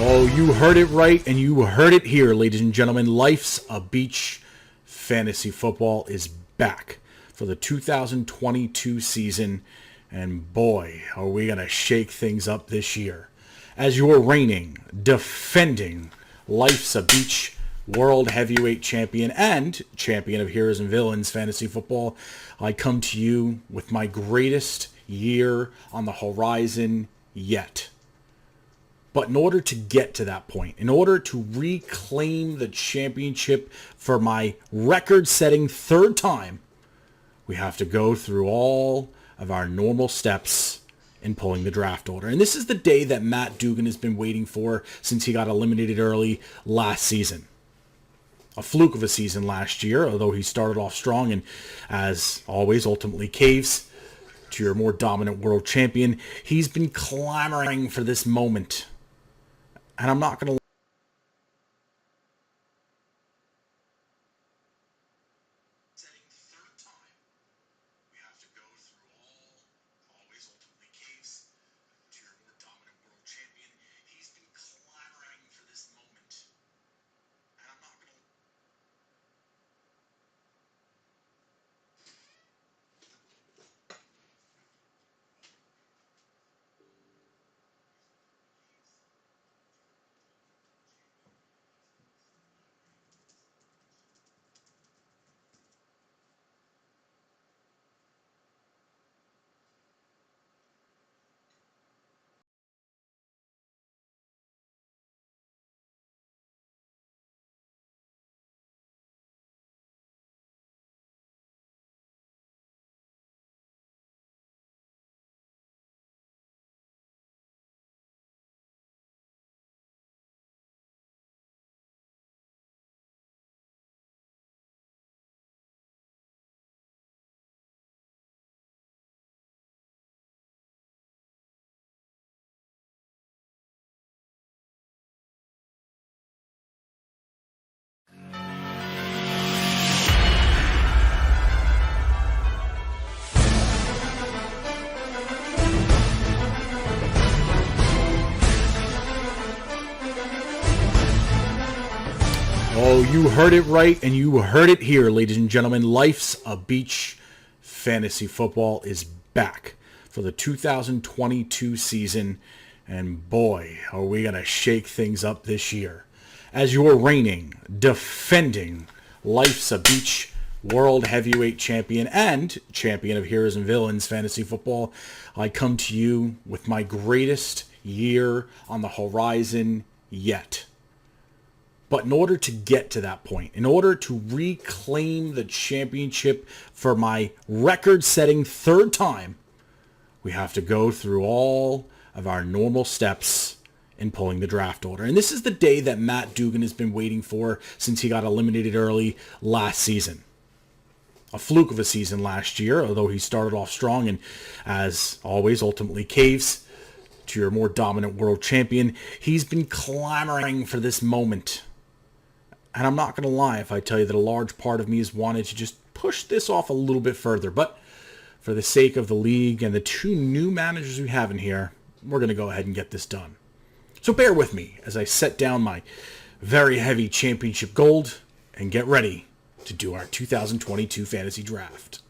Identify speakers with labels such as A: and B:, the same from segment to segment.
A: Oh, you heard it right, and you heard it here, ladies and gentlemen. Life's a Beach. Fantasy football is back for the 2022 season, and boy, are we going to shake things up this year. As your reigning, defending Life's a Beach World Heavyweight Champion and Champion of Heroes and Villains Fantasy Football, I come to you with my greatest year on the horizon yet. But in order to get to that point, in order to reclaim the championship for my record-setting third time, we have to go through all of our normal steps in pulling the draft order. And this is the day that Matt Dugan has been waiting for since he got eliminated early last season. A fluke of a season last year, although he started off strong and, as always, ultimately caves to your more dominant world champion. He's been clamoring for this moment. And I'm not going to Oh, you heard it right, and you heard it here, ladies and gentlemen. Life's a Beach. Fantasy football is back for the 2022 season, and boy, are we going to shake things up this year. As your reigning, defending Life's a Beach World Heavyweight Champion and Champion of Heroes and Villains Fantasy Football, I come to you with my greatest year on the horizon yet. But in order to get to that point, in order to reclaim the championship for my record-setting third time, we have to go through all of our normal steps in pulling the draft order. And this is the day that Matt Dugan has been waiting for since he got eliminated early last season. A fluke of a season last year, although he started off strong and, as always, ultimately caves to your more dominant world champion. He's been clamoring for this moment. And I'm not going to lie if I tell you that a large part of me has wanted to just push this off a little bit further. But for the sake of the league and the two new managers we have in here, we're going to go ahead and get this done. So bear with me as I set down my very heavy championship gold and get ready to do our 2022 fantasy draft.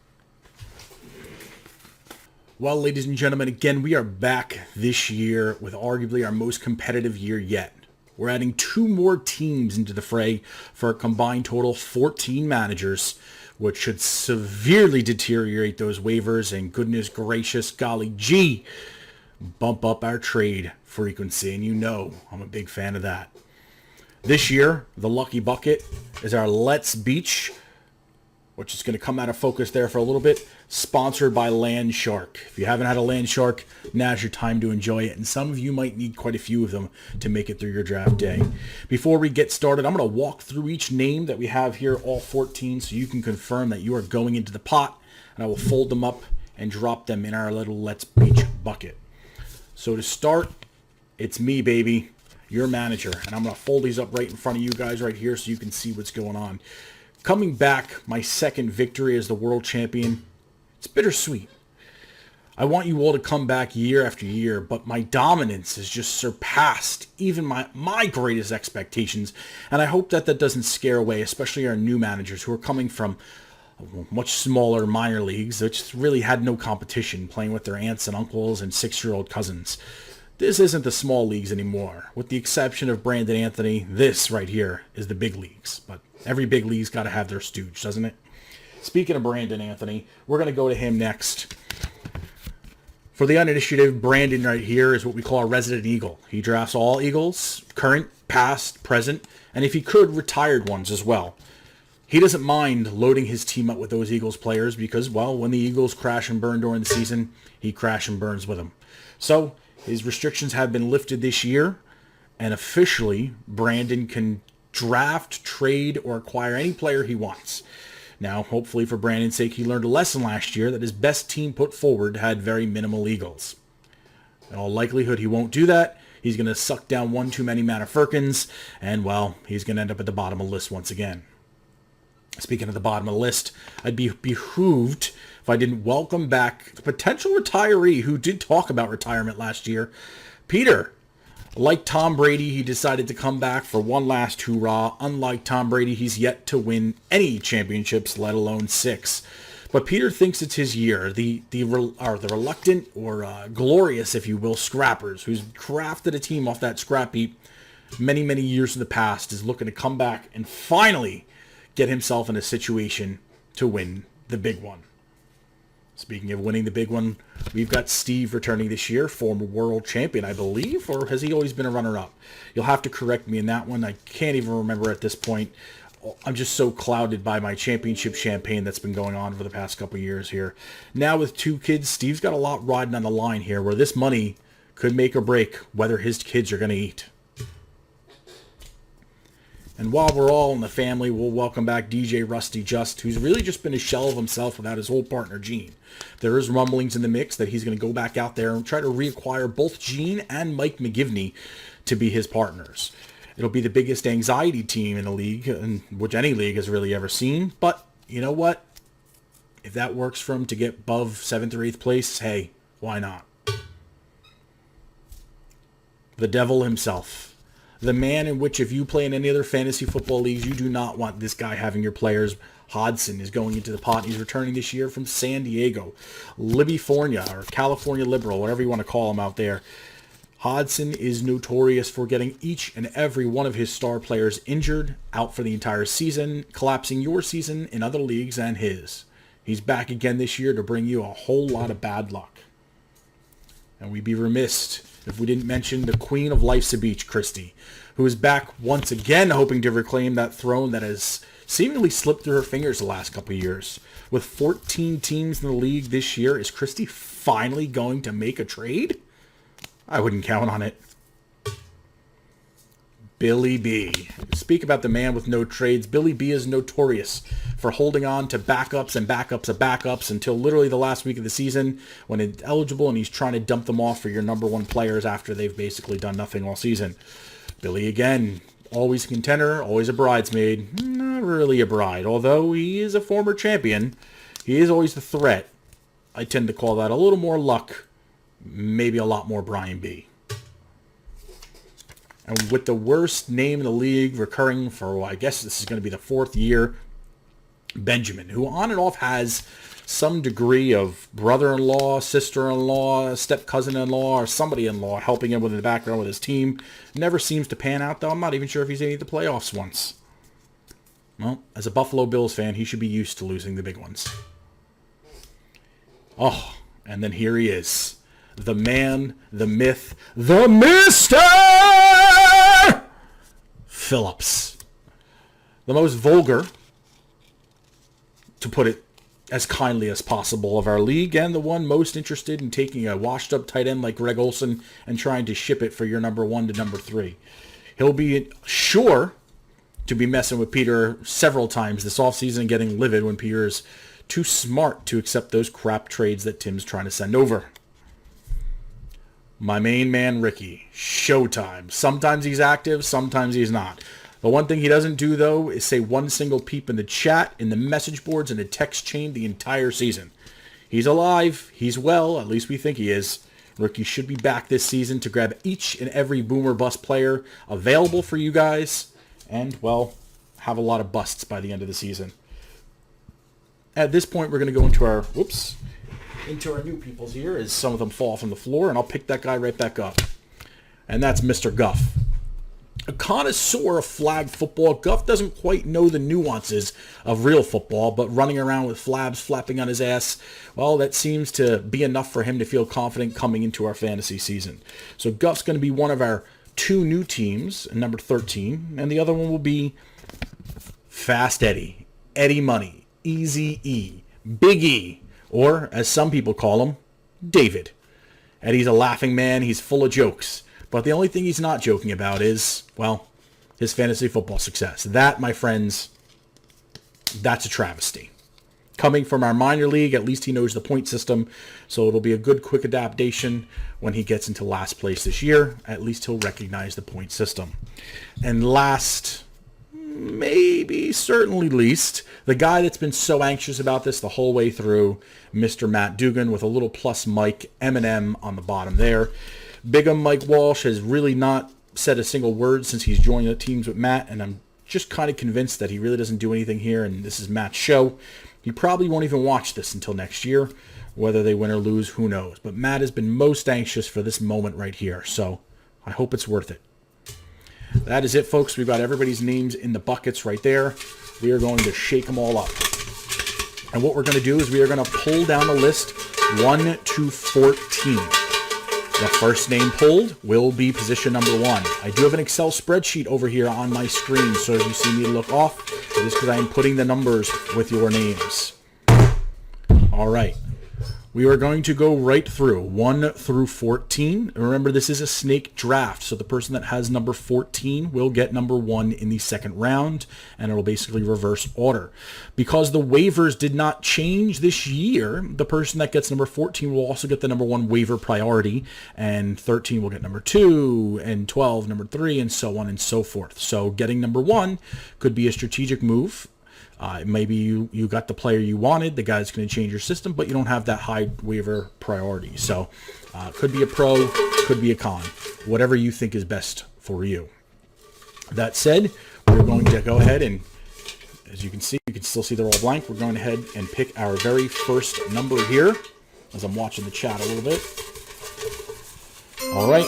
A: Well, ladies and gentlemen, again, we are back this year with arguably our most competitive year yet. We're adding 2 more teams into the fray for a combined total of 14 managers, which should severely deteriorate those waivers and, goodness gracious, golly gee, bump up our trade frequency. And you know I'm a big fan of that. This year, the lucky bucket is our Let's Beach, which is going to come out of focus there for a little bit, sponsored by Landshark. If you haven't had a Landshark, now's your time to enjoy it, and some of you might need quite a few of them to make it through your draft day. Before we get started, I'm going to walk through each name that we have here, all 14, so you can confirm that you are going into the pot, and I will fold them up and drop them in our little Let's Beach bucket. So to start, it's me, baby, your manager, and I'm going to fold these up right in front of you guys right here so you can see what's going on. Coming back, my second victory as the world champion. It's bittersweet. I want you all to come back year after year, but my dominance has just surpassed even my greatest expectations. And I hope that doesn't scare away, especially our new managers who are coming from much smaller minor leagues, which really had no competition, playing with their aunts and uncles and 6-year-old cousins. This isn't the small leagues anymore. With the exception of Brandon Anthony, this right here is the big leagues. But every big league's got to have their stooge, doesn't it? Speaking of Brandon Anthony, we're going to go to him next. For the uninitiative, Brandon right here is what we call a resident Eagle. He drafts all Eagles, current, past, present, and if he could, retired ones as well. He doesn't mind loading his team up with those Eagles players because, well, when the Eagles crash and burn during the season, he crash and burns with them. So his restrictions have been lifted this year, and officially, Brandon can draft, trade, or acquire any player he wants. Now, hopefully for Brandon's sake, he learned a lesson last year that his best team put forward had very minimal Eagles. In all likelihood, he won't do that. He's going to suck down one too many Manafurkins, and, well, he's going to end up at the bottom of the list once again. Speaking of the bottom of the list, I'd be behooved if I didn't welcome back the potential retiree who did talk about retirement last year, Peter. Like Tom Brady, he decided to come back for one last hoorah. Unlike Tom Brady, he's yet to win any championships, let alone 6. But Peter thinks it's his year. The reluctant or glorious, if you will, scrappers, who's crafted a team off that scrap heap many, many years in the past, is looking to come back and finally get himself in a situation to win the big one. Speaking of winning the big one, we've got Steve returning this year, former world champion, I believe, or has he always been a runner-up? You'll have to correct me in that one. I can't even remember at this point. I'm just so clouded by my championship champagne that's been going on for the past couple of years here. Now with 2 kids, Steve's got a lot riding on the line here where this money could make or break whether his kids are going to eat. And while we're all in the family, we'll welcome back DJ Rusty Just, who's really just been a shell of himself without his old partner, Gene. There is rumblings in the mix that he's going to go back out there and try to reacquire both Gene and Mike McGivney to be his partners. It'll be the biggest anxiety team in the league, which any league has really ever seen. But you know what? If that works for him to get above 7th or 8th place, hey, why not? The devil himself. The man in which if you play in any other fantasy football leagues, you do not want this guy having your players. Hodson is going into the pot. He's returning this year from San Diego. Libbyfornia, or California Liberal, whatever you want to call him out there. Hodson is notorious for getting each and every one of his star players injured, out for the entire season, collapsing your season in other leagues and his. He's back again this year to bring you a whole lot of bad luck. And we'd be remiss if we didn't mention the Queen of Life's a Beach, Christy, who is back once again hoping to reclaim that throne that has seemingly slipped through her fingers the last couple of years. With 14 teams in the league this year, is Christy finally going to make a trade? I wouldn't count on it. Billy B. Speak about the man with no trades. Billy B is notorious for holding on to backups and backups of backups until literally the last week of the season when it's eligible, and he's trying to dump them off for your number 1 players after they've basically done nothing all season. Billy, again, always a contender, always a bridesmaid. Not really a bride, although he is a former champion. He is always the threat. I tend to call that a little more luck, maybe a lot more Brian B. And with the worst name in the league recurring for, well, I guess this is going to be the 4th year, Benjamin, who on and off has some degree of brother-in-law, sister-in-law, step-cousin-in-law, or somebody-in-law helping him in the background with his team. Never seems to pan out, though. I'm not even sure if he's made the playoffs once. Well, as a Buffalo Bills fan, he should be used to losing the big ones. Oh, and then here he is. The man, the myth, the Mr. Phillips. The most vulgar, to put it as kindly as possible, of our league, and the one most interested in taking a washed-up tight end like Greg Olsen and trying to ship it for your number 1 to number 3. He'll be sure to be messing with Peter several times this offseason and getting livid when Peter's too smart to accept those crap trades that Tim's trying to send over. My main man, Ricky. Showtime. Sometimes he's active, sometimes he's not. The one thing he doesn't do, though, is say one single peep in the chat, in the message boards, in the text chain the entire season. He's alive. He's well. At least we think he is. Rookie should be back this season to grab each and every boomer bust player available for you guys. And, well, have a lot of busts by the end of the season. At this point, we're going to go into our, into our new peoples here as some of them fall from the floor. And I'll pick that guy right back up. And that's Mr. Guff. A connoisseur of flag football, Guff doesn't quite know the nuances of real football, but running around with flabs flapping on his ass, well, that seems to be enough for him to feel confident coming into our fantasy season. So Guff's going to be one of our two new teams, number 13, and the other one will be Fast Eddie, Eddie Money, Easy E, Big E, or as some people call him, David. Eddie's a laughing man, he's full of jokes. But the only thing he's not joking about is, well, his fantasy football success. That, my friends, that's a travesty. Coming from our minor league, at least he knows the point system, so it'll be a good, quick adaptation when he gets into last place this year. At least he'll recognize the point system. And last, maybe certainly least, the guy that's been so anxious about this the whole way through, Mr. Matt Dugan, with a little plus Mike M&M on the bottom there. Big Mike Walsh has really not said a single word since he's joined the teams with Matt, and I'm just kind of convinced that he really doesn't do anything here, and this is Matt's show. He probably won't even watch this until next year. Whether they win or lose, who knows. But Matt has been most anxious for this moment right here, so I hope it's worth it. That is it, folks. We've got everybody's names in the buckets right there. We are going to shake them all up. And what we're going to do is we are going to pull down the list 1 to 14. The first name pulled will be position number 1. I do have an Excel spreadsheet over here on my screen, so if you see me look off, it is because I am putting the numbers with your names. All right. We are going to go right through 1 through 14. Remember, this is a snake draft, so the person that has number 14 will get number 1 in the second round, and it will basically reverse order. Because the waivers did not change this year, the person that gets number 14 will also get the number 1 waiver priority, and 13 will get number 2, and 12 number 3, and so on and so forth. So getting number 1 could be a strategic move. Maybe you got the player you wanted, the guy's going to change your system, but you don't have that high waiver priority. So could be a pro, could be a con, whatever you think is best for you. That said, we're going to go ahead and, as you can see, you can still see they're all blank. We're going ahead and pick our very first number here, as I'm watching the chat a little bit. All right.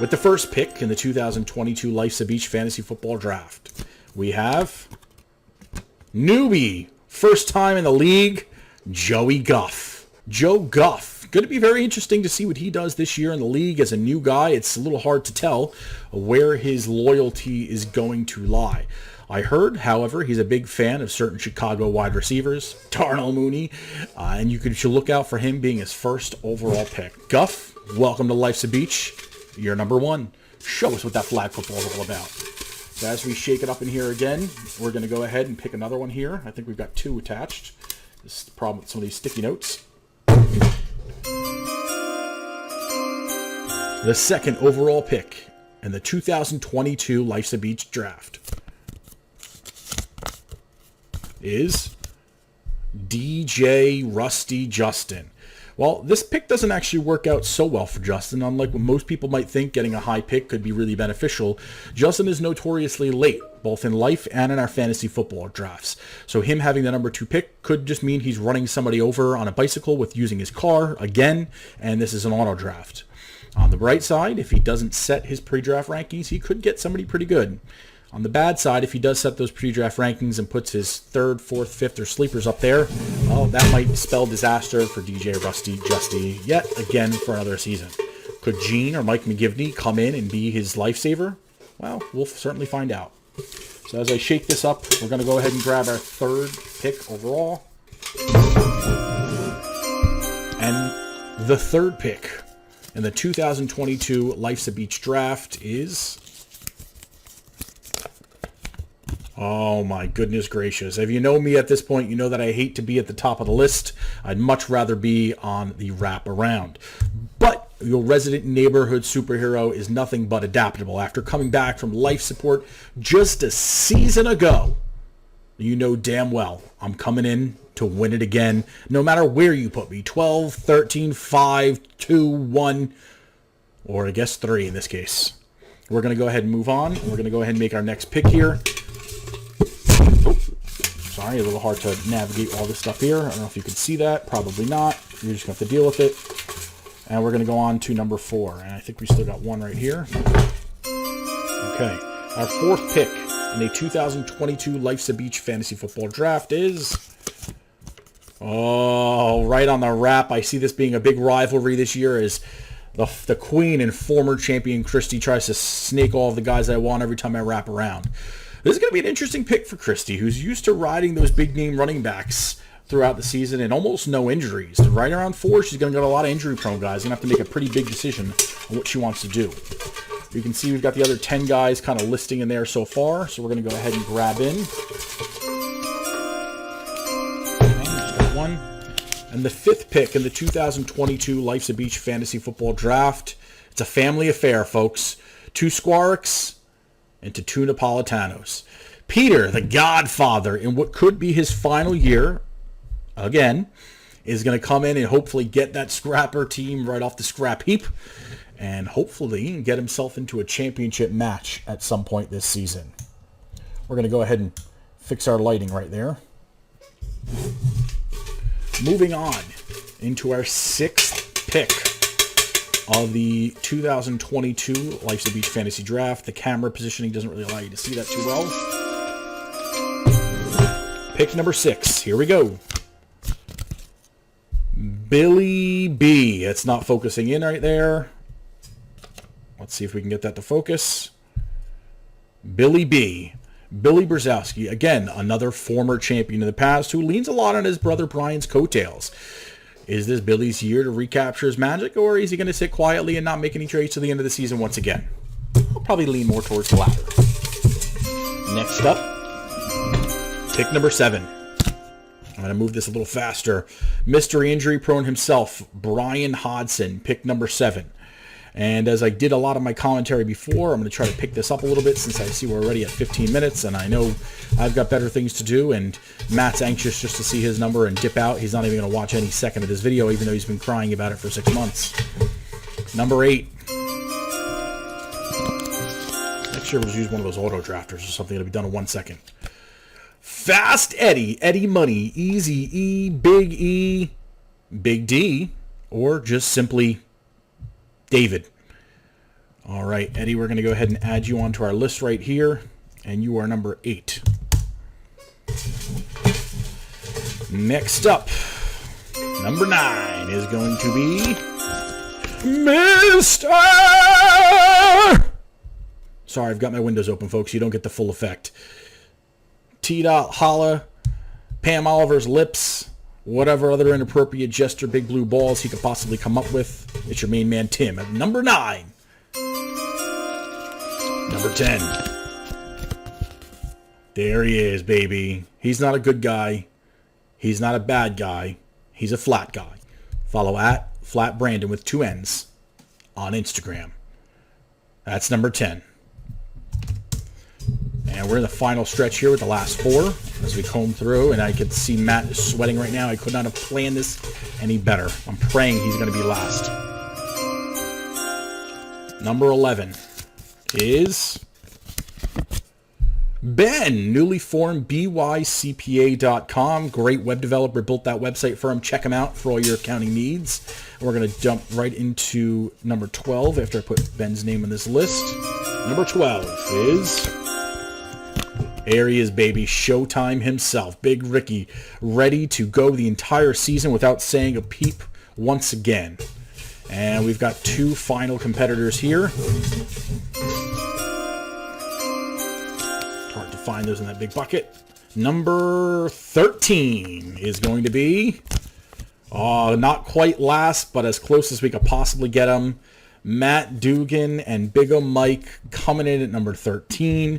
A: With the first pick in the 2022 Life's a Beach Fantasy Football Draft, we have newbie, first time in the league, Joey Guff. Joe Guff. Going to be very interesting to see what he does this year in the league as a new guy. It's a little hard to tell where his loyalty is going to lie. I heard, however, he's a big fan of certain Chicago wide receivers, Darnell Mooney, and you should look out for him being his first overall pick. Guff, welcome to Life's a Beach. You're number 1. Show us what that flag football is all about. So as we shake it up in here again, we're going to go ahead and pick another one here. I think we've got 2 attached. This is the problem with some of these sticky notes. The second overall pick in the 2022 Life's a Beach Draft is DJ Rusty Justin. Well, this pick doesn't actually work out so well for Justin. Unlike what most people might think, getting a high pick could be really beneficial. Justin is notoriously late, both in life and in our fantasy football drafts. So him having the number 2 pick could just mean he's running somebody over on a bicycle with using his car again, and this is an auto draft. On the bright side, if he doesn't set his pre-draft rankings, he could get somebody pretty good. On the bad side, if he does set those pre-draft rankings and puts his 3rd, 4th, 5th, or sleepers up there, well, that might spell disaster for DJ Rusty Justy yet again for another season. Could Gene or Mike McGivney come in and be his lifesaver? Well, we'll certainly find out. So as I shake this up, we're going to go ahead and grab our 3rd pick overall. And the 3rd pick in the 2022 Life's a Beach Draft is... Oh my goodness gracious. If you know me at this point, you know that I hate to be at the top of the list. I'd much rather be on the wrap around. But your resident neighborhood superhero is nothing but adaptable. After coming back from life support just a season ago, You know damn well I'm coming in to win it again, no matter where you put me. 12, 13, 5, 2, 1, or I guess 3 in this case. We're going to go ahead and move on. We're going to go ahead and make our next pick here. Oh, sorry, a little hard to navigate all this stuff here. I don't know if you can see that. Probably not. You're just going to have to deal with it. And we're going to go on to number 4. And I think we still got one right here. Okay. Our 4th pick in the 2022 Life's a Beach Fantasy Football Draft is... Oh, right on the wrap. I see this being a big rivalry this year as the queen and former champion Christy tries to snake all of the guys I want every time I wrap around. This is going to be an interesting pick for Christy, who's used to riding those big-name running backs throughout the season and almost no injuries. Right around 4, she's going to get a lot of injury-prone guys. Going to have to make a pretty big decision on what she wants to do. You can see we've got the other 10 guys kind of listing in there so far, so we're going to go ahead and grab in. Okay, just got one. And the 5th pick in the 2022 Life's a Beach Fantasy Football Draft. It's a family affair, folks. 2 Squarks and 2 Napolitanos. Peter, the Godfather, in what could be his final year, again, is going to come in and hopefully get that scrapper team right off the scrap heap and hopefully get himself into a championship match at some point this season. We're going to go ahead and fix our lighting right there. Moving on into our 6th pick of the 2022 Life's a Beach Fantasy Draft. The camera positioning doesn't really allow you to see that too well. Pick number 6. Here we go. Billy B. It's not focusing in right there. Let's see if we can get that to focus. Billy B. Billy Brzezowski, again, another former champion in the past who leans a lot on his brother Brian's coattails. Is this Billy's year to recapture his magic, or is he going to sit quietly and not make any trades to the end of the season once again? I'll probably lean more towards the latter. Next up, pick number 7. I'm going to move this a little faster. Mr. Injury Prone himself, Brian Hodson, pick number 7. And as I did a lot of my commentary before, I'm going to try to pick this up a little bit since I see we're already at 15 minutes and I know I've got better things to do, and Matt's anxious just to see his number and dip out. He's not even going to watch any second of this video, even though he's been crying about it for 6 months. Number 8. Make sure we'll use one of those auto drafters or something that'll be done in 1 second. Fast Eddie, Eddie Money, Easy E, Big D, or just simply David. All right, Eddie, we're going to go ahead and add you onto our list right here, and you are number 8. Next up, number 9 is going to be Mr. Sorry, I've got my windows open, folks. You don't get the full effect. T-Dot Holla, Pam Oliver's lips, whatever other inappropriate gesture, big blue balls he could possibly come up with. It's your main man, Tim, at number 9. Number 10. There he is, baby. He's not a good guy. He's not a bad guy. He's a flat guy. Follow at Flat Brandon with 2 N's on Instagram. That's number 10. And we're in the final stretch here with the last 4 as we comb through, and I can see Matt is sweating right now. I could not have planned this any better. I'm praying he's going to be last. Number 11 is Ben, newly formed BYCPA.com. Great web developer, built that website for him. Check him out for all your accounting needs. And we're going to jump right into number 12 after I put Ben's name on this list. Number 12 is... There he is, baby. Showtime himself. Big Ricky, ready to go the entire season without saying a peep once again. And we've got 2 final competitors here. Hard to find those in that big bucket. Number 13 is going to be, not quite last, but as close as we could possibly get him. Matt Dugan and Big O Mike coming in at number 13,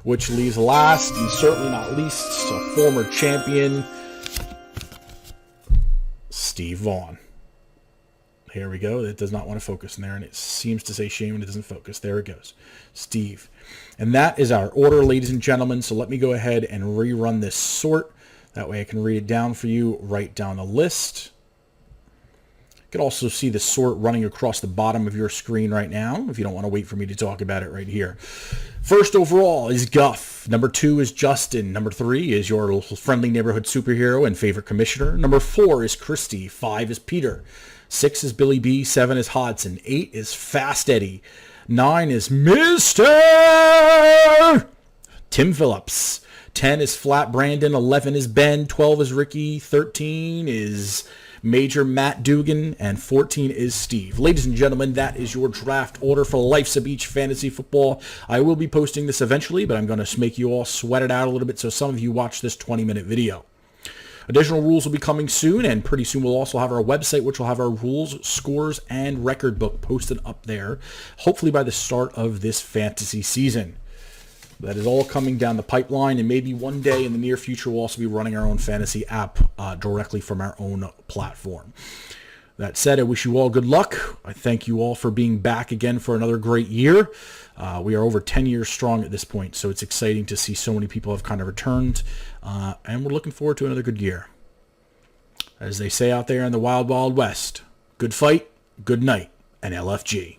A: which leaves last and certainly not least a former champion, Steve Vaughn. Here we go. It does not want to focus in there, and it seems to say shame, and it doesn't focus. There it goes. Steve. And that is our order, ladies and gentlemen. So let me go ahead and rerun this sort. That way I can read it down for you, write down the list. You can also see the sort running across the bottom of your screen right now, if you don't want to wait for me to talk about it right here. First overall is Guff. Number 2 is Justin. Number 3 is your friendly neighborhood superhero and favorite commissioner. Number 4 is Christy. 5 is Peter. 6 is Billy B. 7 is Hodson. 8 is Fast Eddie. 9 is Mr. Tim Phillips. 10 is Flat Brandon. 11 is Ben. 12 is Ricky. 13 is Major Matt Dugan, and 14 is Steve. Ladies and gentlemen, that is your draft order for Life's a Beach Fantasy Football. I will be posting this eventually, but I'm going to make you all sweat it out a little bit so some of you watch this 20-minute video. Additional rules will be coming soon, and pretty soon we'll also have our website, which will have our rules, scores, and record book posted up there, hopefully by the start of this fantasy season. That is all coming down the pipeline, and maybe one day in the near future we'll also be running our own fantasy app directly from our own platform. That said, I wish you all good luck. I thank you all for being back again for another great year. We are over 10 years strong at this point, so it's exciting to see so many people have kind of returned, and we're looking forward to another good year. As they say out there in the wild, wild west, good fight, good night, and LFG.